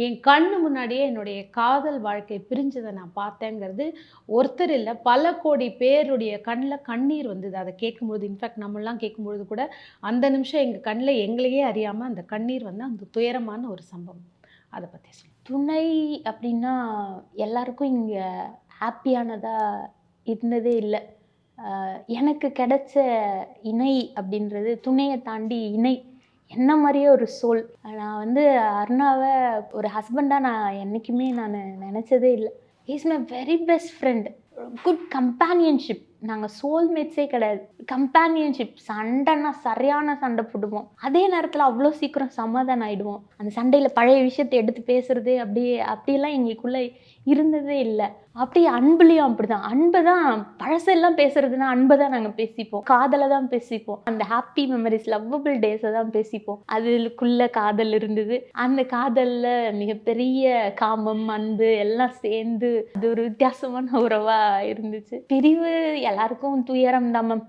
என் கண்ணு முன்னாடியே என்னுடைய காதல் வாழ்க்கை பிரிஞ்சத நான் பார்த்தேங்கிறது ஒருத்தர் இல்ல, பல கோடி பேருடைய கண்ல கண்ணீர் வந்தது. அத கேட்கும்பொழுது இன்ஃபாக்ட் நம்மலாம் கேட்கும்பொழுது கூட, அந்த நிமிஷம் எங்க கண்ல எங்களையே அறியாம அந்த கண்ணீர் வந்து அந்த துயரமான ஒரு சம்பவம். அத பத்தி சொல்லுங்க. துணை அப்படின்னா எல்லாருக்கும் இங்க ஹாப்பியானதா இருந்ததே இல்ல. எனக்கு கிடைச்ச இணை அப்படின்றது துணைய தாண்டி இணை. என்ன மாரியே ஒரு சோல். நான் வந்து அருணாவ ஒரு ஹஸ்பண்டா நான் என்னைக்குமே நெனச்சதே இல்ல. He is my very best friend. Good companionship. நாங்க சோல்மேட்ஸே கிடையாது. கம்பேனியன்ஷிப். சண்டைன்னா சரியான சண்டை போடுவோம். அதே நேரத்துல அவ்ளோ சீக்கிரம் சமாதானம் ஆயிடுவோம். அந்த சண்டையில பழைய விஷயத்த எடுத்து பேசுறது அப்படியெல்லாம் எங்களுக்குள்ள இருந்ததே இல்ல. அப்படி அன்புலயும் அப்படிதான். அன்ப தான் பழசெல்லாம் பேசுறதுன்னா அன்ப தான் நாங்க பேசிப்போம். காதல தான் பேசிப்போம். அந்த ஹாப்பி மெமரீஸ், லவ்வபிள் டேஸ தான் பேசிப்போம். அதுக்குள்ள காதல் இருந்தது. அந்த காதல்ல மிகப்பெரிய காமம், அன்பு எல்லாம் சேர்ந்து அது ஒரு வித்தியாசமான உறவா இருந்துச்சு. பிரிவு எல்லாருக்கும் துயரம் தான் மேம்.